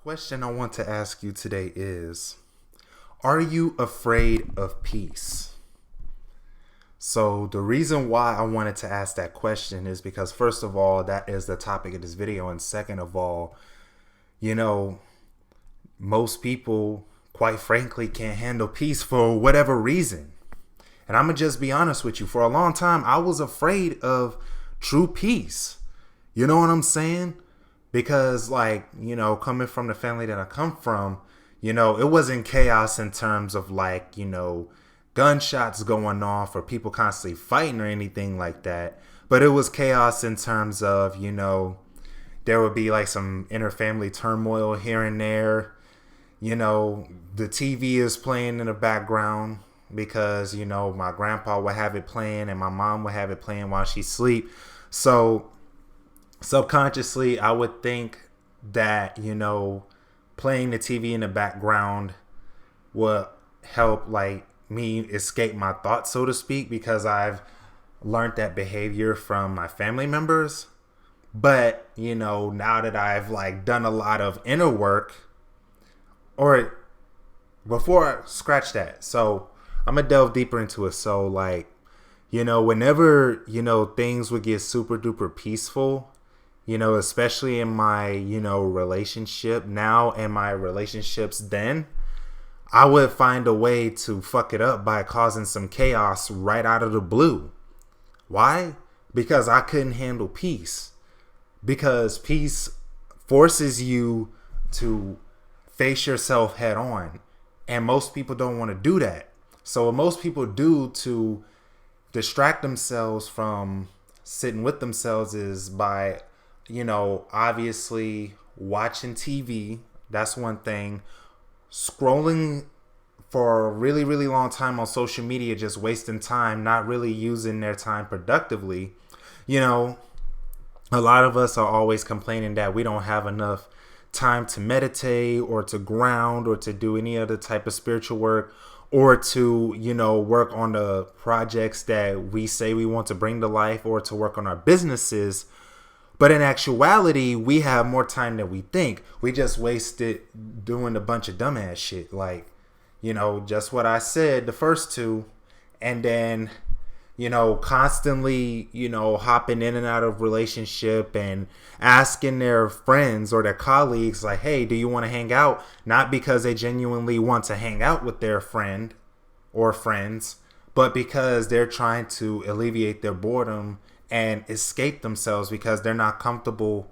Question I want to ask you today is, are you afraid of peace? So the reason why I wanted to ask that question is because, first of all, that is the topic of this video. And second of all, you know, most people, quite frankly, can't handle peace for whatever reason. And I'm going to just be honest with you. For a long time, I was afraid of true peace. You know what I'm saying? Because, coming from the family that I come from, it wasn't chaos in terms of gunshots going off or people constantly fighting or anything like that. But it was chaos in terms of, there would be like some inter-family turmoil here and there. The TV is playing in the background because, my grandpa would have it playing and my mom would have it playing while she sleep. So subconsciously, I would think that, playing the TV in the background would help me escape my thoughts, so to speak, because I've learned that behavior from my family members. But, now that I've done a lot of inner work, or before I scratch that. So I'm going to delve deeper into it. So whenever, things would get super duper peaceful, especially in my, relationship now and my relationships then, I would find a way to fuck it up by causing some chaos right out of the blue. Why? Because I couldn't handle peace. Because peace forces you to face yourself head on. And most people don't want to do that. So what most people do to distract themselves from sitting with themselves is by, obviously watching TV. That's one thing. Scrolling for a really, really long time on social media, just wasting time, not really using their time productively. A lot of us are always complaining that we don't have enough time to meditate or to ground or to do any other type of spiritual work or to, work on the projects that we say we want to bring to life or to work on our businesses. But in actuality, we have more time than we think. We just waste it doing a bunch of dumbass shit. Just what I said, the first two. And then, constantly, hopping in and out of relationship and asking their friends or their colleagues hey, do you want to hang out? Not because they genuinely want to hang out with their friend or friends, but because they're trying to alleviate their boredom and escape themselves because they're not comfortable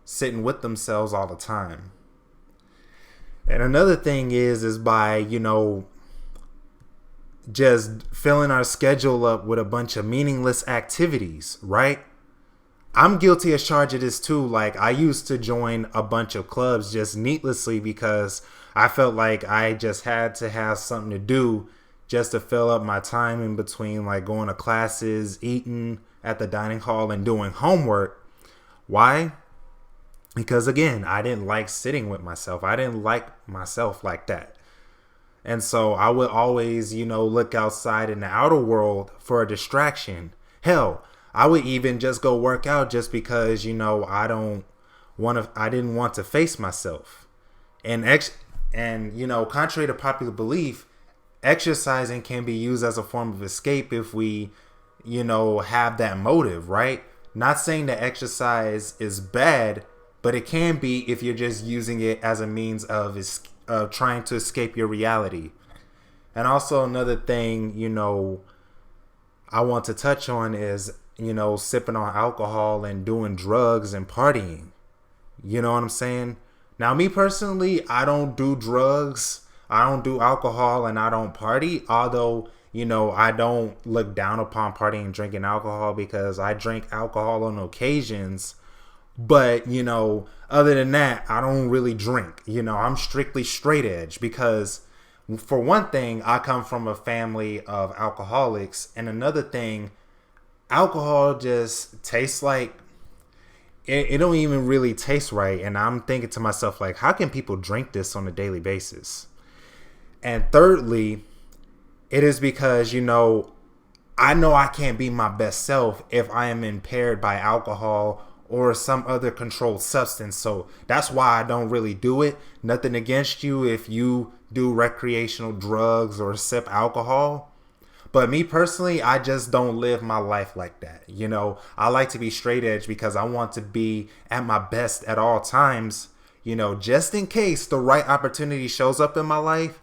sitting with themselves all the time. And another thing is by, just filling our schedule up with a bunch of meaningless activities, right? I'm guilty as charged of this too. I used to join a bunch of clubs just needlessly because I felt like I just had to have something to do just to fill up my time in between, going to classes, eating at the dining hall, and doing homework. Why? Because again, I didn't like sitting with myself. I didn't like myself like that. And so I would always, look outside in the outer world for a distraction. Hell, I would even just go work out just because, I didn't want to face myself. And contrary to popular belief, exercising can be used as a form of escape if we, have that motive, right? Not saying that exercise is bad, but it can be if you're just using it as a means of trying to escape your reality. And also another thing, I want to touch on is, sipping on alcohol and doing drugs and partying. You know what I'm saying? Now, me personally, I don't do drugs, I don't do alcohol, and I don't party. Although, I don't look down upon partying and drinking alcohol because I drink alcohol on occasions. But, other than that, I don't really drink. I'm strictly straight edge because, for one thing, I come from a family of alcoholics. And another thing, alcohol just tastes like, it don't even really taste right. And I'm thinking to myself, how can people drink this on a daily basis? And thirdly, it is because, I know I can't be my best self if I am impaired by alcohol or some other controlled substance. So that's why I don't really do it. Nothing against you if you do recreational drugs or sip alcohol. But me personally, I just don't live my life like that. You know, I like to be straight edge because I want to be at my best at all times. You know, just in case the right opportunity shows up in my life,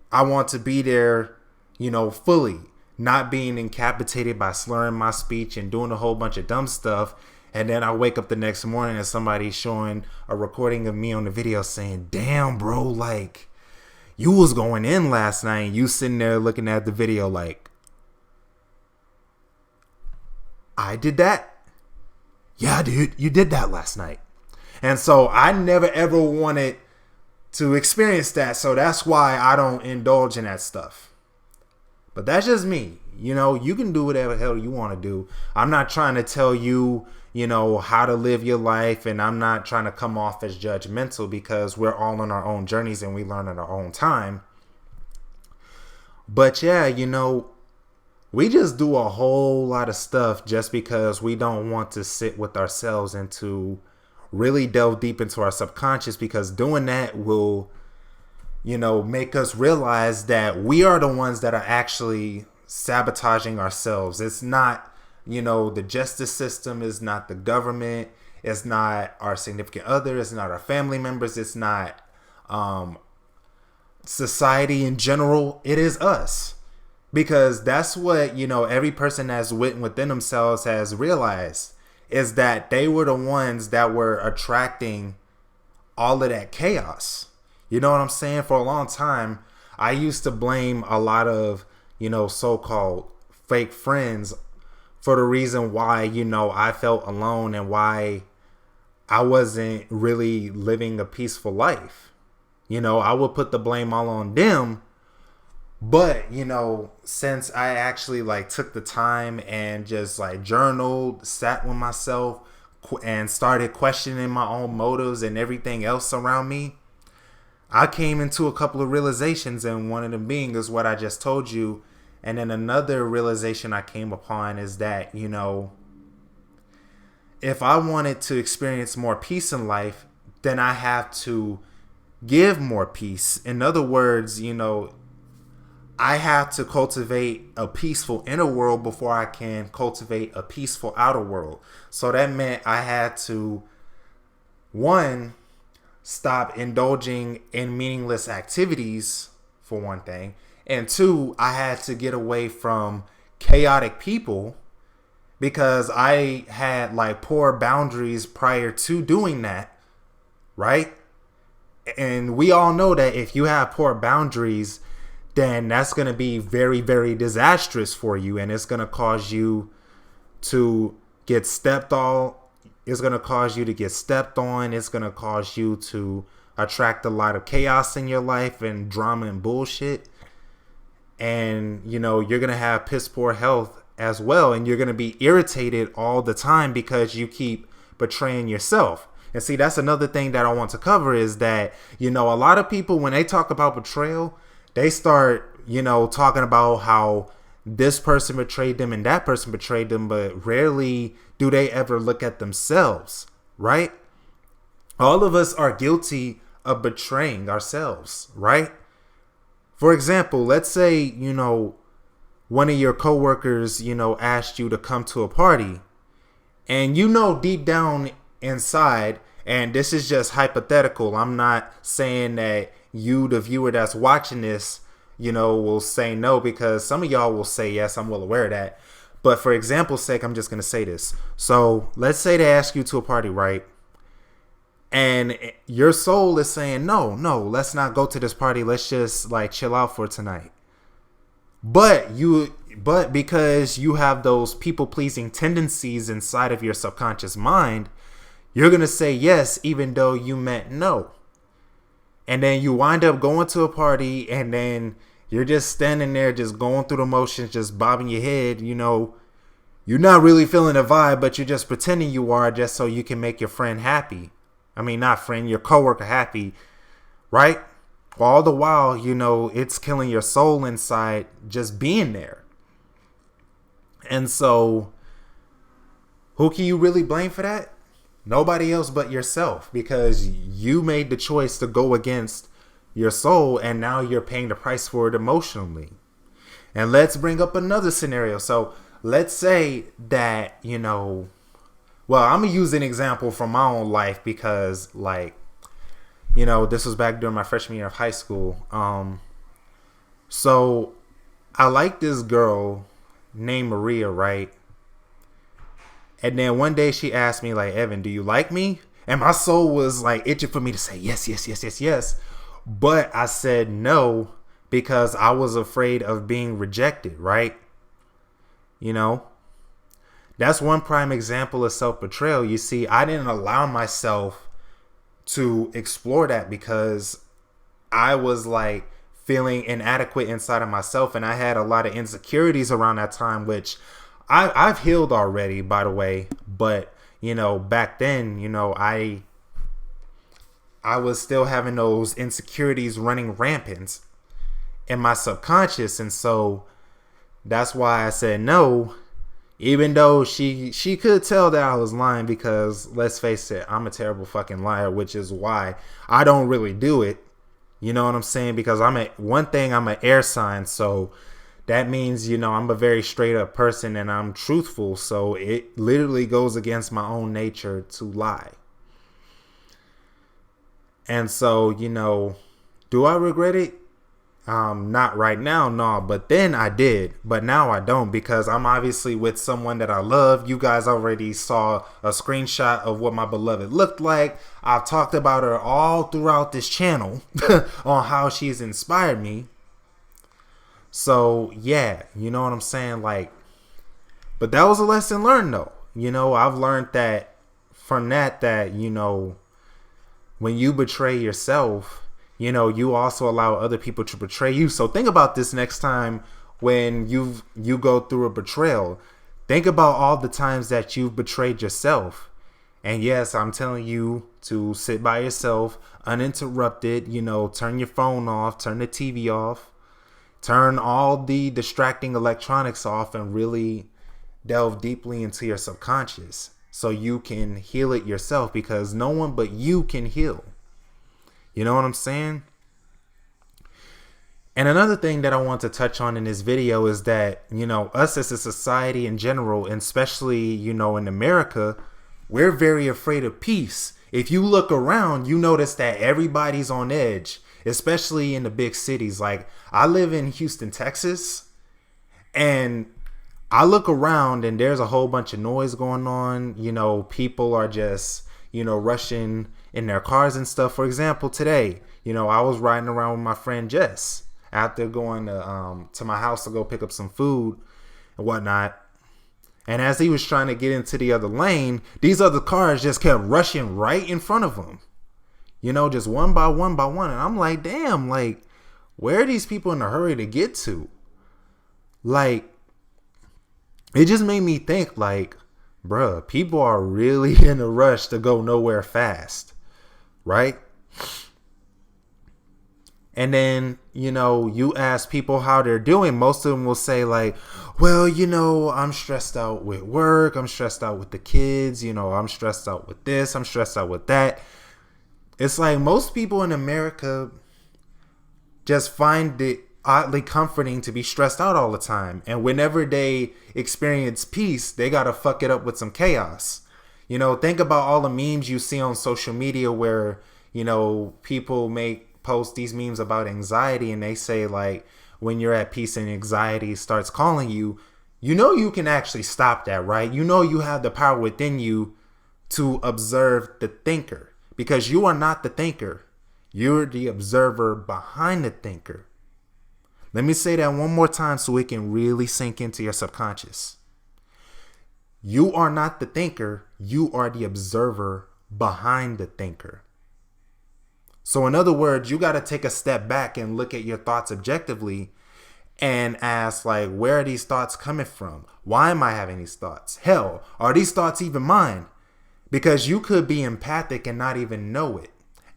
I want to be there, you know, fully, not being incapacitated by slurring my speech and doing a whole bunch of dumb stuff. And then I wake up the next morning and somebody's showing a recording of me on the video saying, damn, bro, like, you was going in last night, and you sitting there looking at the video like, I did that? Yeah, dude, you did that last night. And so I never ever wanted to experience that. So that's why I don't indulge in that stuff. But that's just me. You know, you can do whatever the hell you want to do. I'm not trying to tell you, you know, how to live your life. And I'm not trying to come off as judgmental because we're all on our own journeys and we learn at our own time. But yeah, you know, we just do a whole lot of stuff just because we don't want to sit with ourselves and to really delve deep into our subconscious, because doing that will, you know, make us realize that we are the ones that are actually sabotaging ourselves. It's not, you know, the justice system, is not the government, it's not our significant other, it's not our family members, it's not society in general. It is us, because that's what, you know, every person that's within themselves has realized, is that they were the ones that were attracting all of that chaos. You know what I'm saying? For a long time, I used to blame a lot of, you know, so-called fake friends for the reason why, you know, I felt alone and why I wasn't really living a peaceful life. You know, I would put the blame all on them. But, you know, since I actually like took the time and just like journaled, sat with myself and started questioning my own motives and everything else around me, I came into a couple of realizations, and one of them being is what I just told you. And then another realization I came upon is that, you know, if I wanted to experience more peace in life, then I have to give more peace. In other words, you know, I have to cultivate a peaceful inner world before I can cultivate a peaceful outer world. So that meant I had to, one, stop indulging in meaningless activities, for one thing. And two, I had to get away from chaotic people, because I had like poor boundaries prior to doing that, right? And we all know that if you have poor boundaries, then that's going to be very, very disastrous for you. And it's going to cause you to get stepped on. It's going to cause you to get stepped on. It's going to cause you to attract a lot of chaos in your life and drama and bullshit. And, you know, you're going to have piss poor health as well. And you're going to be irritated all the time because you keep betraying yourself. And see, that's another thing that I want to cover, is that, you know, a lot of people, when they talk about betrayal, they start, you know, talking about how this person betrayed them and that person betrayed them, but rarely do they ever look at themselves, right? All of us are guilty of betraying ourselves, right? For example, let's say, you know, one of your coworkers, you know, asked you to come to a party, and you know deep down inside, and this is just hypothetical, I'm not saying that you, the viewer that's watching this, you know, will say no, because some of y'all will say yes. I'm well aware of that. But for example's sake, I'm just going to say this. So let's say they ask you to a party, right? And your soul is saying, no, let's not go to this party. Let's just like chill out for tonight. But because you have those people pleasing tendencies inside of your subconscious mind, you're going to say yes, even though you meant no. And then you wind up going to a party, and then you're just standing there, just going through the motions, just bobbing your head. You know, you're not really feeling the vibe, but you're just pretending you are, just so you can make your friend happy. I mean, not friend, your coworker happy, right? All the while, you know, it's killing your soul inside just being there. And so, who can you really blame for that? Nobody else but yourself, because you made the choice to go against your soul, and now you're paying the price for it emotionally. And let's bring up another scenario. So let's say that, well, I'm going to use an example from my own life because, like, this was back during my freshman year of high school. So I like this girl named Maria, right? And then one day she asked me, like, Evan, do you like me? And my soul was like itching for me to say yes, yes, yes, yes, yes. But I said no because I was afraid of being rejected, right? That's one prime example of self-betrayal. You see, I didn't allow myself to explore that because I was like feeling inadequate inside of myself, and I had a lot of insecurities around that time, which I've healed already, by the way. But back then, I was still having those insecurities running rampant in my subconscious, and so that's why I said no. Even though she could tell that I was lying, because let's face it, I'm a terrible fucking liar, which is why I don't really do it. You know what I'm saying? Because I'm an air sign, so that means, I'm a very straight up person and I'm truthful. So it literally goes against my own nature to lie. And so, do I regret it? Not right now, no, but then I did, but now I don't, because I'm obviously with someone that I love. You guys already saw a screenshot of what my beloved looked like. I've talked about her all throughout this channel on how she's inspired me. So yeah, you know what I'm saying? Like, but that was a lesson learned though. I've learned that from that, when you betray yourself, you also allow other people to betray you. So think about this next time when you go through a betrayal. Think about all the times that you've betrayed yourself. And yes, I'm telling you to sit by yourself, uninterrupted, turn your phone off, turn the TV off, turn all the distracting electronics off, and really delve deeply into your subconscious so you can heal it yourself, because no one but you can heal. You know what I'm saying? And another thing that I want to touch on in this video is that, us as a society in general, and especially, in America, we're very afraid of peace. If you look around, you notice that everybody's on edge, especially in the big cities. Like, I live in Houston, Texas, and I look around and there's a whole bunch of noise going on. People are just, rushing in their cars and stuff. For example, today, I was riding around with my friend Jess after going to my house to go pick up some food and whatnot. And as he was trying to get into the other lane, these other cars just kept rushing right in front of him. Just one by one by one. And I'm like, damn, like, where are these people in a hurry to get to? Like, it just made me think, like, bruh, people are really in a rush to go nowhere fast, right? And then, you ask people how they're doing. Most of them will say, like, well, I'm stressed out with work. I'm stressed out with the kids. I'm stressed out with this. I'm stressed out with that. It's like most people in America just find it oddly comforting to be stressed out all the time. And whenever they experience peace, they got to fuck it up with some chaos. Think about all the memes you see on social media where, people post these memes about anxiety, and they say, like, when you're at peace and anxiety starts calling you, you can actually stop that, right? You have the power within you to observe the thinker, because you are not the thinker. You're the observer behind the thinker. Let me say that one more time so it can really sink into your subconscious. You are not the thinker. You are the observer behind the thinker. So in other words, you got to take a step back and look at your thoughts objectively and ask, like, where are these thoughts coming from? Why am I having these thoughts? Hell, are these thoughts even mine? Because you could be empathic and not even know it.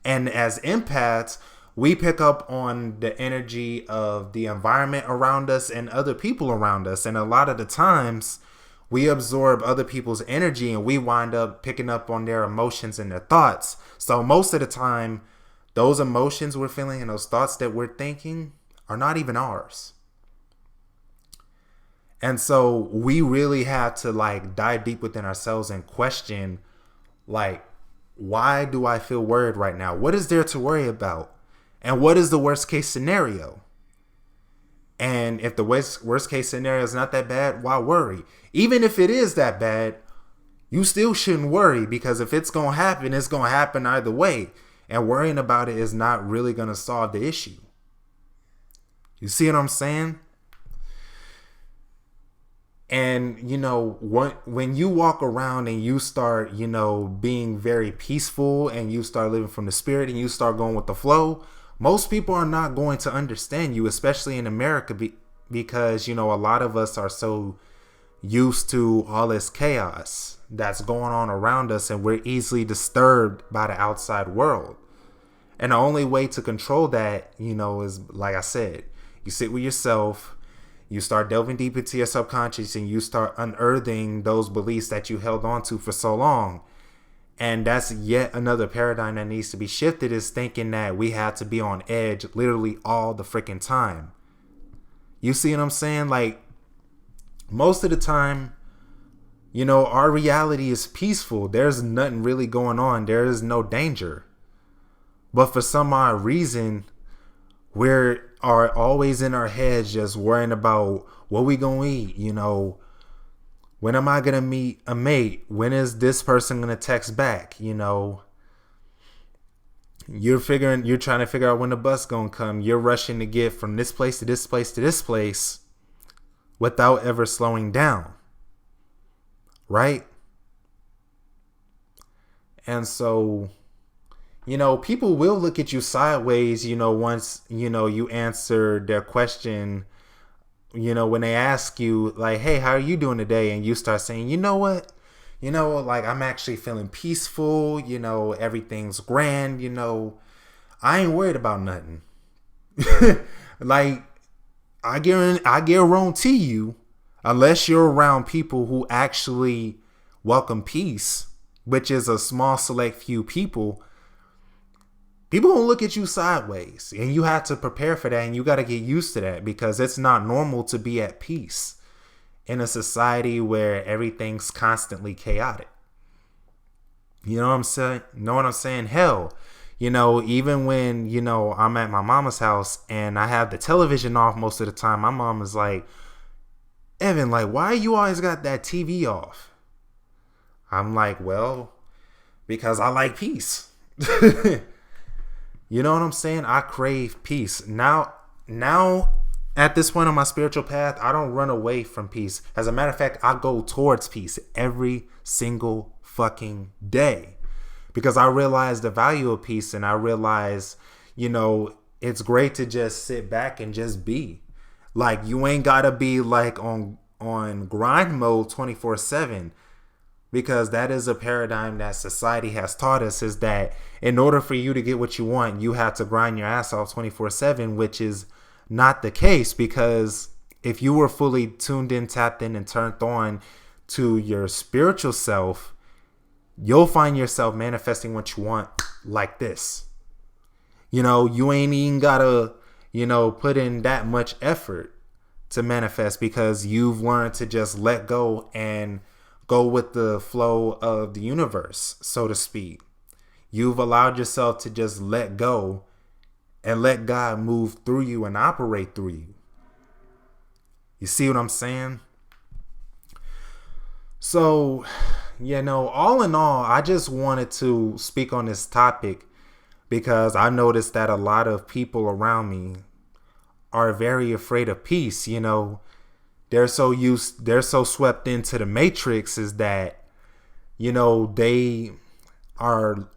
And as empaths, we pick up on the energy of the environment around us and other people around us. And a lot of the times We absorb other people's energy and we wind up picking up on their emotions and their thoughts. So most of the time, those emotions we're feeling and those thoughts that we're thinking are not even ours. And so we really have to like dive deep within ourselves and question, like, why do I feel worried right now? What is there to worry about? And what is the worst case scenario? And if the worst case scenario is not that bad, why worry? Even if it is that bad, you still shouldn't worry, because if it's going to happen, it's going to happen either way. And worrying about it is not really going to solve the issue. You see what I'm saying? And, you know, when you walk around and you start, you know, being very peaceful and you start living from the spirit and you start going with the flow, most people are not going to understand you, especially in America, because, you know, a lot of us are so used to all this chaos that's going on around us, and we're easily disturbed by the outside world. And the only way to control that, you know, is, like I said, you sit with yourself. You start delving deep into your subconscious and you start unearthing those beliefs that you held on to for so long. And that's yet another paradigm that needs to be shifted, is thinking that we have to be on edge literally all the freaking time. You see what I'm saying? Like, most of the time, you know, our reality is peaceful. There's nothing really going on. There is no danger. But for some odd reason, we are always in our heads just worrying about what we gonna eat, you know, when am I gonna meet a mate, when is this person gonna text back, you know, you're trying to figure out when the bus gonna come, you're rushing to get from this place to this place to this place without ever slowing down, right? And so, you know, people will look at you sideways, you know, once, you know, you answer their question, you know, when they ask you, like, hey, how are you doing today? And you start saying, you know what? You know, like, I'm actually feeling peaceful. You know, everything's grand. You know, I ain't worried about nothing. Like, I guarantee you, unless you're around people who actually welcome peace, which is a small select few people, people gonna look at you sideways, and you have to prepare for that, and you got to get used to that, because it's not normal to be at peace in a society where everything's constantly chaotic. You know what I'm saying? Know what I'm saying? Hell, you know, even when, you know, I'm at my mama's house and I have the television off most of the time, my mom is like, Evan, like, why you always got that TV off? I'm like, well, because I like peace. You know what I'm saying? I crave peace. Now, at this point on my spiritual path, I don't run away from peace. As a matter of fact, I go towards peace every single fucking day, because I realize the value of peace, and I realize, you know, it's great to just sit back and just be. Like, you ain't gotta be like on grind mode 24/7. Because that is a paradigm that society has taught us, is that in order for you to get what you want, you have to grind your ass off 24/7, which is not the case. Because if you were fully tuned in, tapped in, and turned on to your spiritual self, you'll find yourself manifesting what you want like this. You know, you ain't even gotta, you know, put in that much effort to manifest, because you've learned to just let go and go with the flow of the universe, so to speak. You've allowed yourself to just let go and let God move through you and operate through you. You see what I'm saying? So, you know, all in all, I just wanted to speak on this topic because I noticed that a lot of people around me are very afraid of peace. You know, they're so swept into the matrix, is that, you know, they are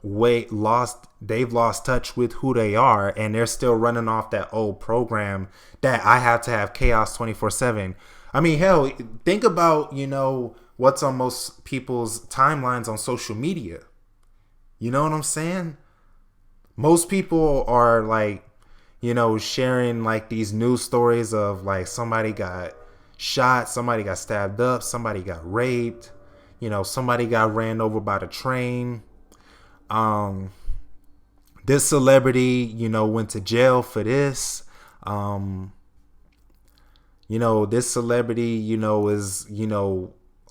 they've lost touch with who they are, and they're still running off that old program that I have to have chaos 24/7. I mean, hell, think about, you know, what's on most people's timelines on social media. You know what I'm saying? Most people are like, you know, sharing like these news stories of like somebody got shot, somebody got stabbed up, somebody got raped, somebody got ran over by the train. This celebrity, went to jail for this. This celebrity, is,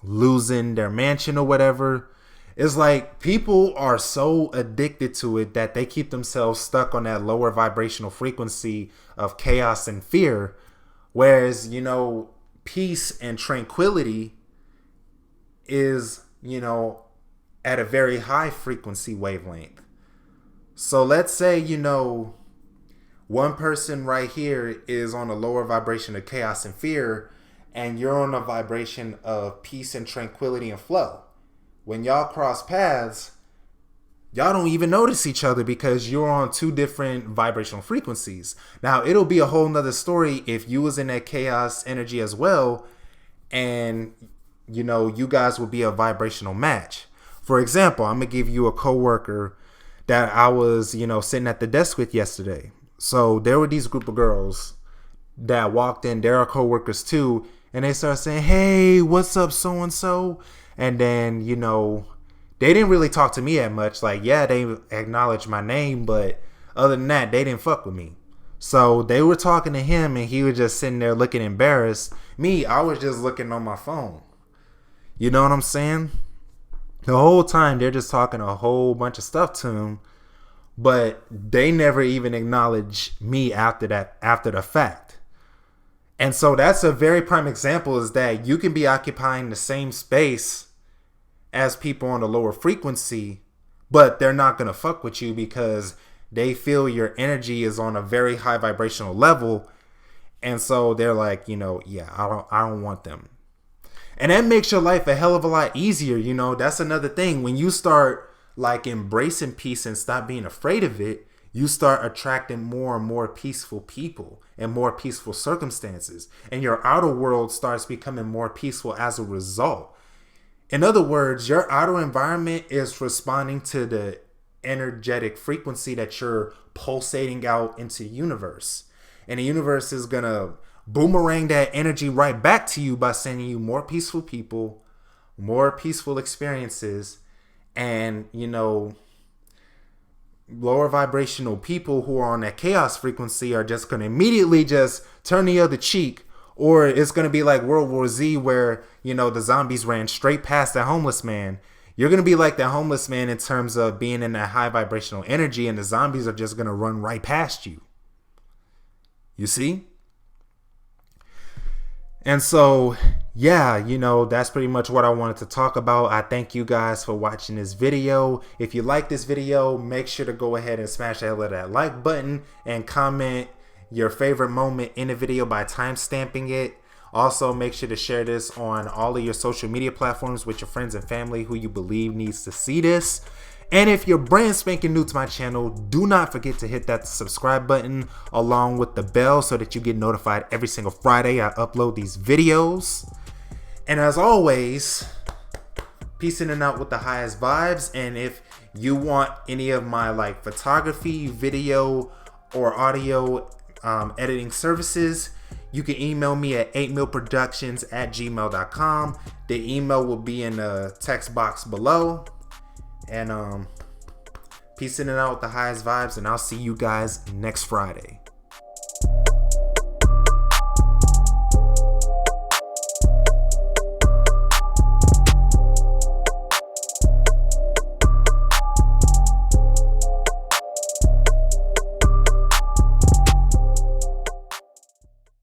losing their mansion or whatever. It's like people are so addicted to it that they keep themselves stuck on that lower vibrational frequency of chaos and fear. Whereas, peace and tranquility is, at a very high frequency wavelength. So let's say, one person right here is on a lower vibration of chaos and fear, and you're on a vibration of peace and tranquility and flow. When y'all cross paths, y'all don't even notice each other because you're on two different vibrational frequencies. Now, it'll be a whole nother story if you was in that chaos energy as well, and, you guys would be a vibrational match. For example, I'm going to give you a coworker that I was, sitting at the desk with yesterday. So there were these group of girls that walked in. They're our coworkers too. And they started saying, hey, what's up, so-and-so? And then, they didn't really talk to me that much. Like, yeah, they acknowledged my name, but other than that, they didn't fuck with me. So they were talking to him, and he was just sitting there looking embarrassed. Me, I was just looking on my phone. You know what I'm saying? The whole time, they're just talking a whole bunch of stuff to him, but they never even acknowledge me after the fact. And so that's a very prime example, is that you can be occupying the same space as people on the lower frequency, but they're not going to fuck with you because they feel your energy is on a very high vibrational level. And so they're like, yeah, I don't want them. And that makes your life a hell of a lot easier. That's another thing. When you start like embracing peace and stop being afraid of it, you start attracting more and more peaceful people and more peaceful circumstances. And your outer world starts becoming more peaceful as a result. In other words, your outer environment is responding to the energetic frequency that you're pulsating out into the universe. And the universe is going to boomerang that energy right back to you by sending you more peaceful people, more peaceful experiences, and, lower vibrational people who are on that chaos frequency are just going to immediately just turn the other cheek. Or it's going to be like World War Z where, the zombies ran straight past that homeless man. You're going to be like that homeless man in terms of being in that high vibrational energy, and the zombies are just going to run right past you. You see? And so, yeah, that's pretty much what I wanted to talk about. I thank you guys for watching this video. If you like this video, make sure to go ahead and smash the hell out of that like button and comment your favorite moment in the video by timestamping it. Also, make sure to share this on all of your social media platforms with your friends and family who you believe needs to see this. And if you're brand spanking new to my channel, do not forget to hit that subscribe button along with the bell so that you get notified every single Friday I upload these videos. And as always, peace in and out with the highest vibes. And if you want any of my photography, video, or audio editing services, you can email me at 8milproductions@gmail.com. The email will be in the text box below. And peace in and out with the highest vibes, and I'll see you guys next Friday.